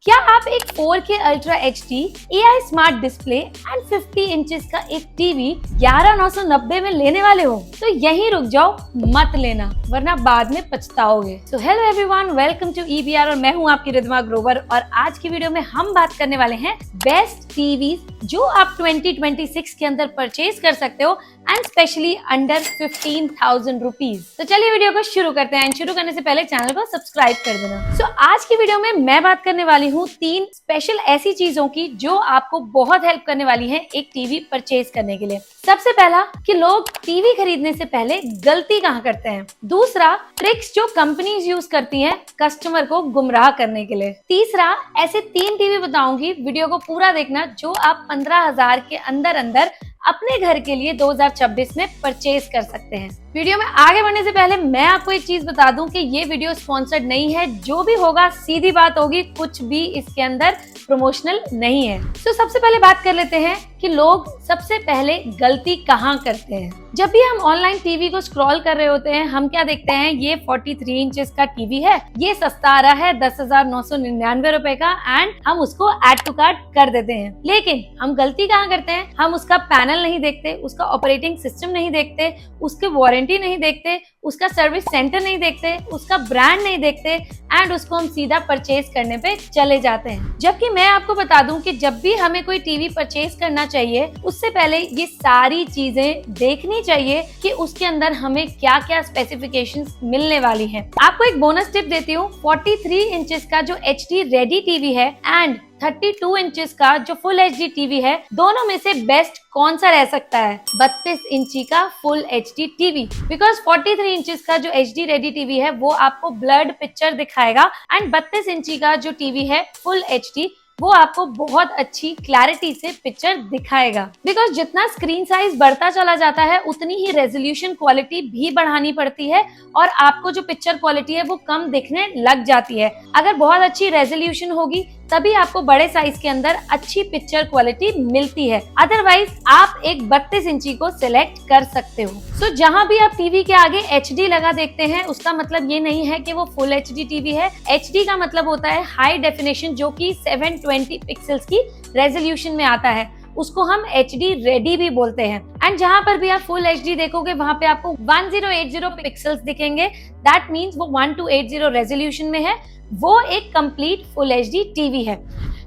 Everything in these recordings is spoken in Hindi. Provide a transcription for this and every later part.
क्या आप एक 4K ultra HD AI smart display and 50 inches का एक टीवी 11,990 में लेने वाले हो? तो यहीं रुक जाओ, मत लेना, वरना बाद में पछताओगे। So hello everyone, welcome to EBR और मैं हूँ आपकी रिद्धिमा ग्रोवर और आज की वीडियो में हम बात करने वाले हैं बेस्ट टीवी जो आप 2026 के अंदर परचेज कर सकते हो एंड स्पेशली अंडर 15,000 रुपीज। तो चलिए वीडियो को शुरू करते हैं। शुरू करने से पहले चैनल को सब्सक्राइब कर देना। आज की वीडियो में मैं बात करने वाली हूँ 3 स्पेशल ऐसी चीजों की जो आपको बहुत हेल्प करने वाली है एक टीवी परचेज करने के लिए। सबसे पहला कि लोग टीवी खरीदने से पहले गलती कहाँ करते हैं। दूसरा, ट्रिक्स जो कंपनीज यूज करती हैं कस्टमर को गुमराह करने के लिए। तीसरा, ऐसे 3 टीवी बताऊंगी, वीडियो को पूरा देखना, जो आप 15,000 के अंदर अंदर अपने घर के लिए 2026 में परचेज कर सकते हैं। वीडियो में आगे बढ़ने से पहले मैं आपको एक चीज बता दूं कि ये वीडियो स्पॉन्सर्ड नहीं है। जो भी होगा सीधी बात होगी, कुछ भी इसके अंदर प्रमोशनल नहीं है। तो सबसे पहले बात कर लेते हैं कि लोग सबसे पहले गलती कहाँ करते हैं। जब भी हम ऑनलाइन टीवी को स्क्रॉल कर रहे होते हैं, हम क्या देखते हैं, ये 43 इंचेस का टीवी है, ये सस्ता आ रहा है 10,999 रुपए का, एंड हम उसको ऐड टू कार्ट कर देते हैं। लेकिन हम गलती कहाँ करते हैं, हम उसका पैनल नहीं देखते, उसका ऑपरेटिंग सिस्टम नहीं देखते, उसकी वारंटी नहीं देखते, उसका सर्विस सेंटर नहीं देखते, उसका ब्रांड नहीं देखते एंड उसको हम सीधा परचेज करने पे चले जाते हैं। जबकि मैं आपको बता दूं कि जब भी हमें कोई टीवी परचेज करना चाहिए, उससे पहले ये सारी चीजें देखनी चाहिए कि उसके अंदर हमें क्या क्या स्पेसिफिकेशंस मिलने वाली हैं। आपको एक बोनस टिप देती हूँ, 43 इंचेस का जो HD रेडी टीवी है एंड 32 इंचेस का जो फुल HD टीवी है, दोनों में से बेस्ट कौन सा रह सकता है? 32 इंची का full HD TV. Because 43 inches का जो HD रेडी टीवी है वो आपको ब्लर्ड पिक्चर दिखाएगा एंड 32 इंची का जो टीवी है फुल HD वो आपको बहुत अच्छी क्लैरिटी से पिक्चर दिखाएगा। बिकॉज जितना स्क्रीन साइज बढ़ता चला जाता है उतनी ही रेजोल्यूशन क्वालिटी भी बढ़ानी पड़ती है और आपको जो पिक्चर क्वालिटी है वो कम दिखने लग जाती है। अगर बहुत अच्छी रेजोल्यूशन होगी तभी आपको बड़े साइज के अंदर अच्छी पिक्चर क्वालिटी मिलती है, अदरवाइज आप एक 32 इंची को सिलेक्ट कर सकते हो। सो जहां भी आप टीवी के आगे HD लगा देखते हैं, उसका मतलब ये नहीं है कि वो फुल HD टीवी है। HD का मतलब होता है हाई डेफिनेशन, जो कि 720 पिक्सल्स की रेजोल्यूशन में आता है, उसको हम HD रेडी भी बोलते हैं। एंड जहां पर भी आप फुल HD देखोगे वहां पे आपको 1080 पिक्सल्स दिखेंगे। दैट मीन्स वो 1280 रेजोल्यूशन में है, वो एक कंप्लीट फुल HD टीवी है।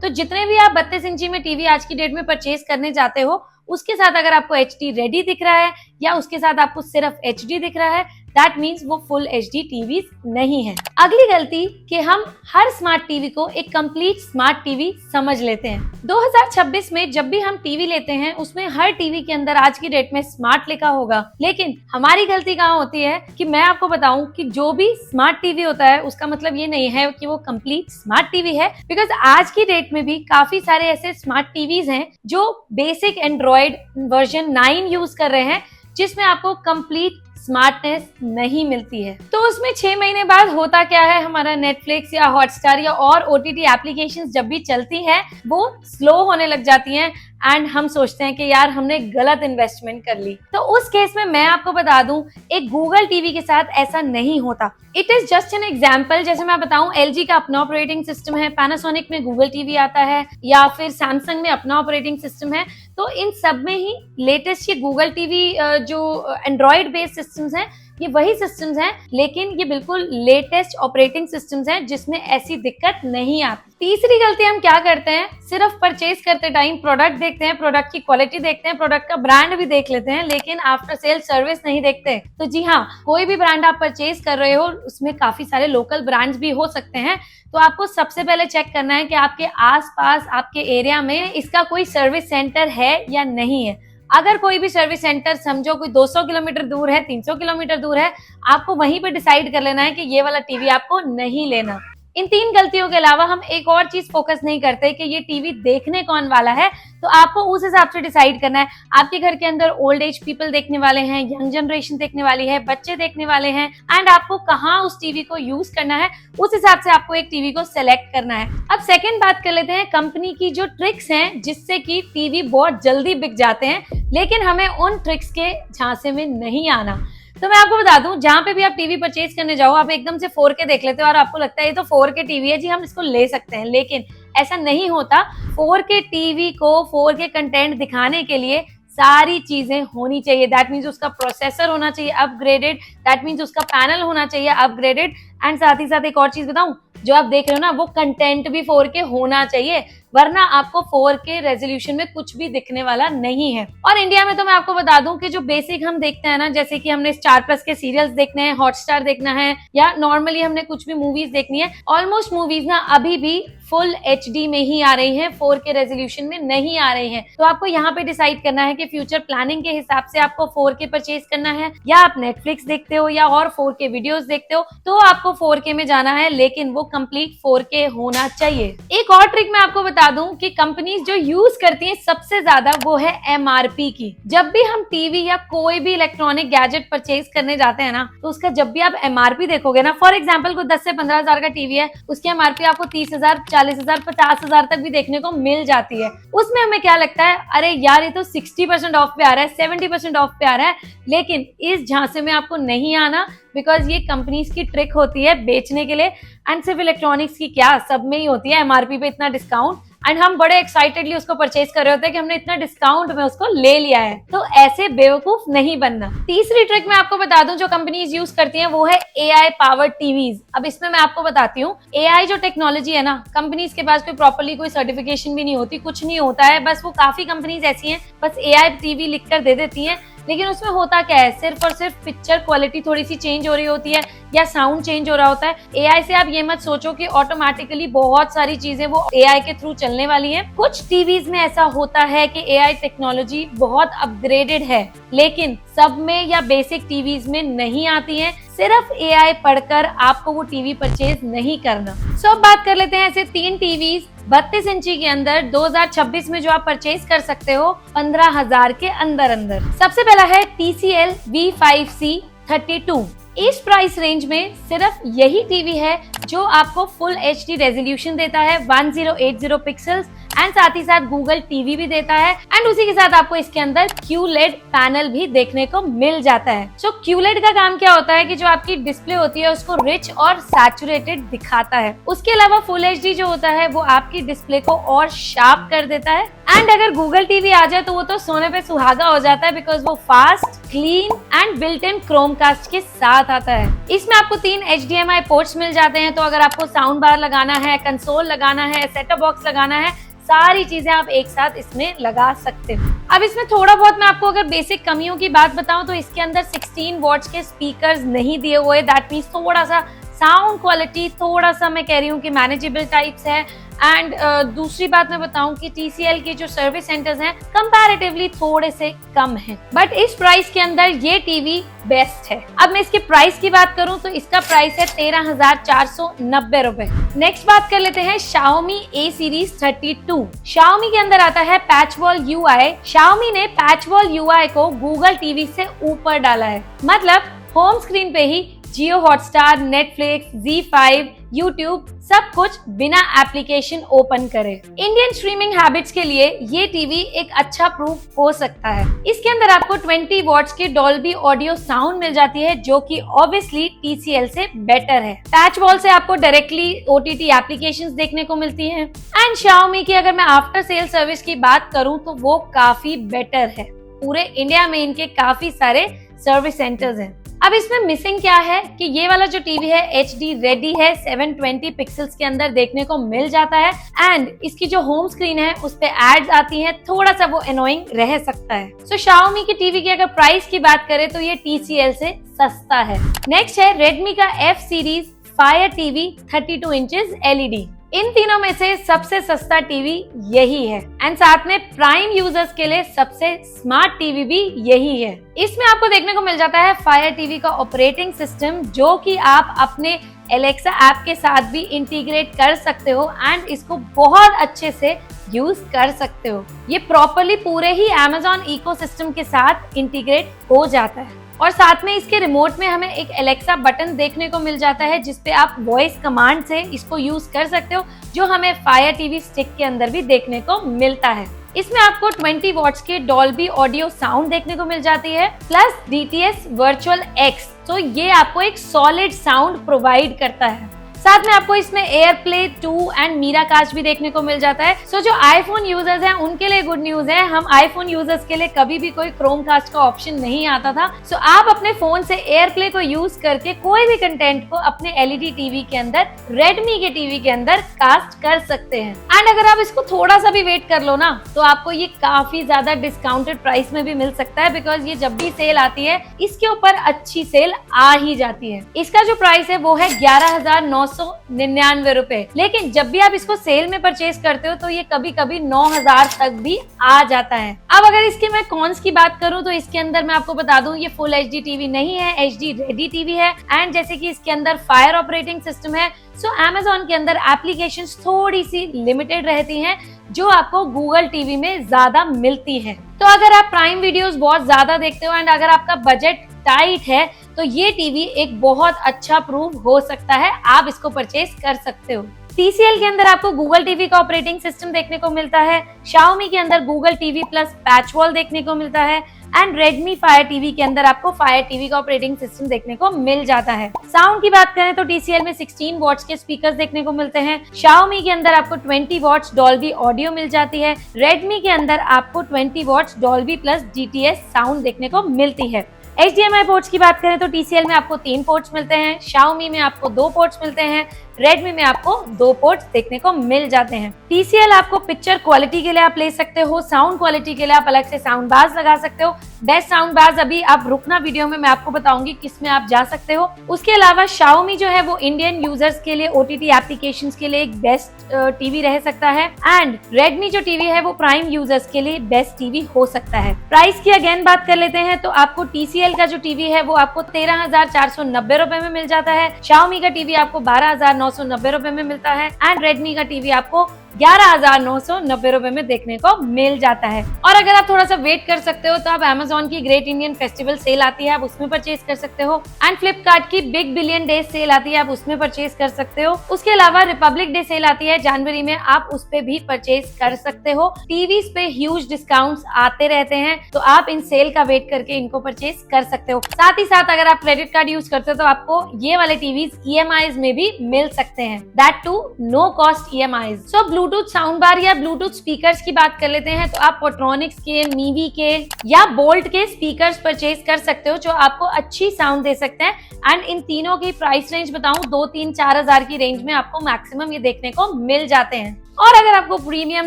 तो जितने भी आप 32 इंची में टीवी आज की डेट में परचेज करने जाते हो, उसके साथ अगर आपको HD रेडी दिख रहा है या उसके साथ आपको सिर्फ HD दिख रहा है, दैट मीन्स वो फुल HD टीवी नहीं है। अगली गलती कि हम हर स्मार्ट टीवी को एक कंप्लीट स्मार्ट टीवी समझ लेते हैं। 2026 में जब भी हम टीवी लेते हैं उसमें हर टीवी के अंदर आज की डेट में स्मार्ट लिखा होगा, लेकिन हमारी गलती कहाँ होती है कि मैं आपको बताऊं कि जो भी स्मार्ट टीवी होता है उसका मतलब ये नहीं है कि वो कंप्लीट स्मार्ट टीवी है। बिकॉज आज की डेट में भी काफी सारे ऐसे स्मार्ट टीवीज हैं जो बेसिक एंड्रॉइड वर्जन 9 यूज कर रहे हैं, जिसमें आपको कंप्लीट स्मार्टनेस नहीं मिलती है। तो उसमें 6 महीने बाद होता क्या है, हमारा नेटफ्लिक्स या हॉटस्टार या और OTT एप्लीकेशंस जब भी चलती हैं वो स्लो होने लग जाती हैं एंड हम सोचते हैं कि यार हमने गलत इन्वेस्टमेंट कर ली। तो उस केस में मैं आपको बता दूं, एक गूगल टीवी के साथ ऐसा नहीं होता। It is just an example. जैसे मैं बताऊं, LG का अपना ऑपरेटिंग सिस्टम है, पैनासोनिक में गूगल टीवी आता है, या फिर सैमसंग में अपना ऑपरेटिंग सिस्टम है। तो इन सब में ही लेटेस्ट ये गूगल टीवी जो एंड्रॉइड बेस्ड सिस्टम्स हैं, ये वही सिस्टम्स हैं, लेकिन ये बिल्कुल लेटेस्ट ऑपरेटिंग सिस्टम्स हैं जिसमें ऐसी दिक्कत नहीं आती। तीसरी गलती हम क्या करते हैं, सिर्फ परचेज करते टाइम प्रोडक्ट देखते हैं, प्रोडक्ट की क्वालिटी देखते हैं, प्रोडक्ट का ब्रांड भी देख लेते हैं, लेकिन आफ्टर सेल सर्विस नहीं देखते। तो जी हाँ, कोई भी ब्रांड आप परचेज कर रहे हो उसमें काफी सारे लोकल ब्रांड्स भी हो सकते हैं। तो आपको सबसे पहले चेक करना है कि आपके आसपास, आपके एरिया में इसका कोई सर्विस सेंटर है या नहीं है। अगर कोई भी सर्विस सेंटर समझो कोई 200 किलोमीटर दूर है, 300 किलोमीटर दूर है, आपको वहीं पे डिसाइड कर लेना है कि ये वाला टीवी आपको नहीं लेना। इन 3 गलतियों के अलावा हम एक और चीज फोकस नहीं करते कि ये टीवी देखने कौन वाला है। तो आपको उस हिसाब से डिसाइड करना है। आपके घर के अंदर ओल्ड एज पीपल देखने वाले हैं, यंग जनरेशन देखने वाली है, बच्चे देखने वाले हैं, एंड आपको कहाँ उस टीवी को यूज करना है, उस हिसाब से आपको एक टीवी को सेलेक्ट करना है। अब सेकंड बात कर लेते हैं कंपनी की जो ट्रिक्स हैं जिससे कि टीवी बहुत जल्दी बिक जाते हैं, लेकिन हमें उन ट्रिक्स के झांसे में नहीं आना। तो मैं आपको बता दूं, जहां पे भी आप टीवी परचेज करने जाओ, आप एकदम से 4K देख लेते हो और आपको लगता है ये तो 4K टीवी है जी, हम इसको ले सकते हैं, लेकिन ऐसा नहीं होता। 4K टीवी को 4K कंटेंट दिखाने के लिए सारी चीजें होनी चाहिए। दैट मीन्स उसका प्रोसेसर होना चाहिए अपग्रेडेड, दैट मीन्स उसका पैनल होना चाहिए अपग्रेडेड, एंड साथ ही साथ एक और चीज बताऊं, जो आप देख रहे हो ना, वो कंटेंट भी 4K होना चाहिए, वरना आपको 4K रेजोल्यूशन में कुछ भी दिखने वाला नहीं है। और इंडिया में तो मैं आपको बता दूं कि जो बेसिक हम देखते हैं ना, जैसे कि हमने स्टार प्लस के सीरियल्स देखने हैं, हॉटस्टार देखना है, या नॉर्मली हमने कुछ भी मूवीज देखनी है, ऑलमोस्ट मूवीज ना अभी भी फुल HD में ही आ रही हैं, 4K रेजोल्यूशन में नहीं आ रही हैं। तो आपको यहाँ पे डिसाइड करना है कि फ्यूचर प्लानिंग के हिसाब से आपको 4K परचेज करना है, या आप नेटफ्लिक्स देखते हो या और 4K वीडियोस देखते हो, तो आपको 4K में जाना है, लेकिन वो कंप्लीट 4K होना चाहिए। एक और ट्रिक मैं आपको बता दूं कि कंपनीज जो यूज करती हैं सबसे ज्यादा, वो है MRP की। जब भी हम टीवी या कोई भी इलेक्ट्रॉनिक गैजेट परचेज करने जाते हैं ना, तो उसका जब भी आप MRP देखोगे ना, फॉर एग्जाम्पल को 10 से 15 हजार का टीवी है, उसकी MRP आपको 30,000, 40,000, 50,000 तक भी देखने को मिल जाती है। उसमें हमें क्या लगता है, अरे यार ये तो 60% ऑफ पे आ रहा है, 70% ऑफ पे आ रहा है, लेकिन इस झांसे में आपको नहीं आना, बिकॉज ये कंपनीज की ट्रिक होती है बेचने के लिए। एंड सिर्फ इलेक्ट्रॉनिक्स की क्या, सब में ही होती है MRP पे इतना डिस्काउंट, एंड हम बड़े एक्साइटेडली उसको परचेज कर रहे होते हैं कि हमने इतना डिस्काउंट में उसको ले लिया है। तो ऐसे बेवकूफ नहीं बनना। तीसरी ट्रिक मैं आपको बता दूं जो कंपनीज यूज करती हैं, वो है AI पावर्ड टीवीज। अब इसमें मैं आपको बताती हूँ, AI जो टेक्नोलॉजी है ना, कंपनीज के पास कोई प्रॉपर्ली कोई सर्टिफिकेशन भी नहीं होती, कुछ नहीं होता है, बस वो काफी कंपनीज ऐसी हैं बस AI टीवी लिख कर दे देती हैं, लेकिन उसमें होता क्या है, सिर्फ और सिर्फ पिक्चर क्वालिटी थोड़ी सी चेंज हो रही होती है या साउंड चेंज हो रहा होता है। AI से आप ये मत सोचो कि ऑटोमेटिकली बहुत सारी चीजें वो AI के थ्रू चलने वाली हैं। कुछ टीवीज में ऐसा होता है कि AI टेक्नोलॉजी बहुत अपग्रेडेड है, लेकिन सब में या बेसिक टीवीज में नहीं आती है। सिर्फ AI पढ़कर आपको वो टीवी परचेज नहीं करना। सो अब बात कर लेते हैं ऐसे 3 टीवीज 32 इंची के अंदर 2026 में जो आप परचेज कर सकते हो 15,000 के अंदर अंदर। सबसे पहला है TCL V5C32। इस प्राइस रेंज में सिर्फ यही टीवी है जो आपको फुल HD रेजोल्यूशन देता है, 1080 पिक्सल्स, एंड साथ ही साथ गूगल टीवी भी देता है, एंड उसी के साथ आपको इसके अंदर QLED पैनल भी देखने को मिल जाता है। सो QLED का काम क्या होता है कि जो आपकी डिस्प्ले होती है उसको रिच और सैचुरेटेड दिखाता है। उसके अलावा फुल HD जो होता है वो आपकी डिस्प्ले को और शार्प कर देता है, एंड अगर गूगल टीवी आ जाए तो वो तो सोने पे सुहागा हो जाता है, बिकॉज वो fast, clean and built in Chromecast के साथ आता है। इसमें आपको 3 HDMI पोर्ट्स मिल जाते हैं, तो अगर आपको साउंड बार लगाना है, कंसोल लगाना है, सेटअप बॉक्स लगाना है, सारी चीजें आप एक साथ इसमें लगा सकते हो। अब इसमें थोड़ा बहुत मैं आपको अगर बेसिक कमियों की बात बताऊं तो इसके अंदर 16 वॉट्स के स्पीकर्स नहीं दिए हुए, दैट मीन्स थोड़ा सा साउंड क्वालिटी थोड़ा सा मैं कह रही हूँ कि मैनेजेबल टाइप्स है। एंड दूसरी बात मैं बताऊं कि TCL के जो सर्विस सेंटर्स हैं कंपैरेटिवली थोड़े से कम हैं, बट इस प्राइस के अंदर ये टीवी बेस्ट है। अब मैं इसके प्राइस की बात करूं तो इसका प्राइस है 13,490 रुपए। नेक्स्ट बात कर लेते हैं Xiaomi A Series 32। Xiaomi के अंदर आता है पैच वॉल UI। Xiaomi ने पैच वॉल UI को गूगल टीवी से ऊपर डाला है, मतलब होम स्क्रीन पे ही जियो हॉटस्टार, नेटफ्लिक्स, Z5, YouTube सब कुछ बिना एप्लीकेशन ओपन करे। इंडियन स्ट्रीमिंग हैबिट्स के लिए ये टीवी एक अच्छा प्रूफ हो सकता है। इसके अंदर आपको 20 वॉट्स की डॉल्बी ऑडियो साउंड मिल जाती है, जो कि ऑब्वियसली TCL से बेटर है। पैच वॉल से आपको डायरेक्टली OTT एप्लीकेशंस देखने को मिलती हैं, एंड Xiaomi की अगर मैं आफ्टर सेल सर्विस की बात करूं तो वो काफी बेटर है। पूरे इंडिया में इनके काफी सारे सर्विस सेंटर्स हैं। अब इसमें मिसिंग क्या है कि ये वाला जो टीवी है HD रेडी है, 720 पिक्सल्स के अंदर देखने को मिल जाता है, एंड इसकी जो होम स्क्रीन है उस पे एड्स आती हैं, थोड़ा सा वो एनोइंग रह सकता है। सो Xiaomi की टीवी की अगर प्राइस की बात करें तो ये TCL से सस्ता है। नेक्स्ट है Redmi का F series Fire TV 32 inches LED। इन तीनों में से सबसे सस्ता टीवी यही है, एंड साथ में प्राइम यूजर्स के लिए सबसे स्मार्ट टीवी भी यही है। इसमें आपको देखने को मिल जाता है फायर टीवी का ऑपरेटिंग सिस्टम, जो कि आप अपने एलेक्सा ऐप के साथ भी इंटीग्रेट कर सकते हो, एंड इसको बहुत अच्छे से यूज कर सकते हो। ये प्रॉपरली पूरे ही Amazon इकोसिस्टम के साथ इंटीग्रेट हो जाता है, और साथ में इसके रिमोट में हमें एक एलेक्सा बटन देखने को मिल जाता है, जिसपे आप वॉइस कमांड से इसको यूज कर सकते हो, जो हमें फायर टीवी स्टिक के अंदर भी देखने को मिलता है। इसमें आपको 20 वॉट्स के डॉल्बी ऑडियो साउंड देखने को मिल जाती है प्लस DTS वर्चुअल एक्स। तो ये आपको एक सॉलिड साउंड प्रोवाइड करता है। साथ में आपको इसमें एयरप्ले 2 एंड मीरा कास्ट भी देखने को मिल जाता है। सो जो आईफोन यूजर्स हैं उनके लिए गुड न्यूज है, हम आईफोन यूजर्स के लिए कभी भी कोई क्रोम कास्ट का ऑप्शन नहीं आता था। सो आप अपने फोन से एयरप्ले को यूज करके कोई भी कंटेंट को अपने LED टीवी के अंदर, रेडमी के टीवी के अंदर कास्ट कर सकते हैं। एंड अगर आप इसको थोड़ा सा भी वेट कर लो ना तो आपको ये काफी ज्यादा डिस्काउंटेड प्राइस में भी मिल सकता है, बिकॉज ये जब भी सेल आती है इसके ऊपर अच्छी सेल आ ही जाती है। इसका जो प्राइस है वो है 11,999 रुपए, लेकिन जब भी आप इसको सेल में परचेज करते हो तो ये कभी कभी 9,000 तक भी आ जाता है। अब अगर इसके मैं कॉन्स की बात करूं तो इसके अंदर मैं आपको बता दूं ये फुल HD टीवी नहीं है, HD रेडी टीवी है। एंड जैसे कि इसके अंदर फायर ऑपरेटिंग सिस्टम है, सो Amazon के अंदर एप्लीकेशंस थोड़ी सी लिमिटेड रहती हैं जो आपको गूगल टीवी में ज्यादा मिलती है। तो अगर आप प्राइम वीडियोस बहुत ज्यादा देखते हो एंड अगर आपका बजट टाइट है तो ये टीवी एक बहुत अच्छा प्रूव हो सकता है, आप इसको परचेज कर सकते हो। TCL के अंदर आपको गूगल टीवी का ऑपरेटिंग सिस्टम देखने को मिलता है, Xiaomi के अंदर Google TV plus patch wall देखने को मिलता है एंड Redmi Fire TV के अंदर आपको Fire TV का ऑपरेटिंग सिस्टम देखने को मिल जाता है। साउंड की बात करें तो TCL में 16 वॉट्स के स्पीकर्स देखने को मिलते हैं, Xiaomi के अंदर आपको 20 वॉट्स डॉल्बी ऑडियो मिल जाती है, Redmi के अंदर आपको 20 watts Dolby plus DTS sound देखने को मिलती है। HDMI पोर्ट्स की बात करें तो TCL में आपको 3 पोर्ट्स मिलते हैं, Xiaomi में आपको 2 पोर्ट्स मिलते हैं, Redmi में आपको 2 पोर्ट्स देखने को मिल जाते हैं। TCL आपको पिक्चर क्वालिटी के लिए आप ले सकते हो, साउंड क्वालिटी के लिए आप अलग से साउंड बार्स लगा सकते हो। बेस्ट साउंड बार्स अभी आप रुकना वीडियो में मैं आपको बताऊंगी किसमें आप जा सकते हो। उसके अलावा Xiaomi जो है वो इंडियन यूजर्स के लिए OTT एप्लीकेशंस के लिए एक बेस्ट टीवी रह सकता है एंड Redmi जो टीवी है वो प्राइम यूजर्स के लिए बेस्ट टीवी हो सकता है। प्राइस की अगेन बात कर लेते हैं तो आपको TCL का जो टीवी है वो आपको 13,490 रुपए में मिल जाता है, Xiaomi का टीवी आपको 12,990 रुपए में मिलता है एंड Redmi का टीवी आपको 11,990 रुपए में देखने को मिल जाता है। और अगर आप थोड़ा सा वेट कर सकते हो तो आप Amazon की ग्रेट इंडियन फेस्टिवल सेल आती है, आप उसमें परचेज कर सकते हो एंड Flipkart की बिग बिलियन डे सेल आती है, आप उसमें परचेज कर सकते हो। उसके अलावा रिपब्लिक डे सेल आती है जनवरी में, आप उस पे भी परचेज कर सकते हो। टीवीज पे ह्यूज डिस्काउंट्स आते रहते हैं तो आप इन सेल का वेट करके इनको परचेज कर सकते हो। साथ ही साथ अगर आप क्रेडिट कार्ड यूज करते हो तो आपको ये वाले टीवीज EMIs में भी मिल सकते हैं, that too no cost EMIs। So Bluetooth sound bar या ब्लूटूथ स्पीकर्स की बात कर लेते हैं तो आप पोट्रॉनिक्स के, मीवी के या बोल्ट के स्पीकर्स परचेज कर सकते हो जो आपको अच्छी साउंड दे सकते हैं एंड इन तीनों की प्राइस रेंज बताऊं 2-3-4 हजार की रेंज में आपको मैक्सिमम ये देखने को मिल जाते हैं। और अगर आपको प्रीमियम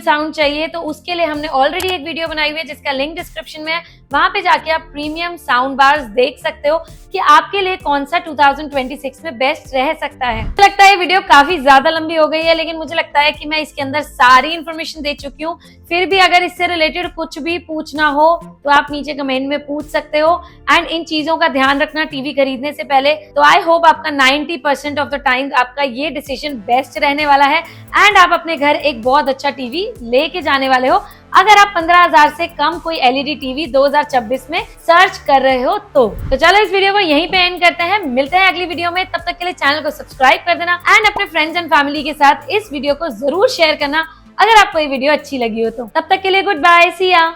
साउंड चाहिए तो उसके लिए हमने ऑलरेडी एक वीडियो बनाई हुई है जिसका लिंक डिस्क्रिप्शन में है, वहां पे जाके आप प्रीमियम साउंड बार्स देख सकते हो कि आपके लिए कौन सा 2026 में बेस्ट रह सकता है। मुझे लगता है ये वीडियो काफी ज्यादा लंबी हो गई है, लेकिन मुझे लगता है कि मैं इसके अंदर सारी इन्फॉर्मेशन दे चुकी हूँ। फिर भी अगर इससे रिलेटेड कुछ भी पूछना हो तो आप नीचे कमेंट में पूछ सकते हो एंड इन चीजों का ध्यान रखना टीवी खरीदने से पहले। तो आई होप आपका 90% ऑफ द टाइम आपका ये डिसीजन बेस्ट रहने वाला है एंड आप अपने घर एक बहुत अच्छा टीवी लेके जाने वाले हो अगर आप 15,000 से कम कोई LED टीवी 2026 में सर्च कर रहे हो तो चलो इस वीडियो को यहीं पे एंड करते हैं, मिलते हैं अगली वीडियो में। तब तक के लिए चैनल को सब्सक्राइब कर देना एंड अपने फ्रेंड्स एंड फैमिली के साथ इस वीडियो को जरूर शेयर करना अगर आपको ये वीडियो अच्छी लगी हो तो। तब तक के लिए गुड बाय, सी या।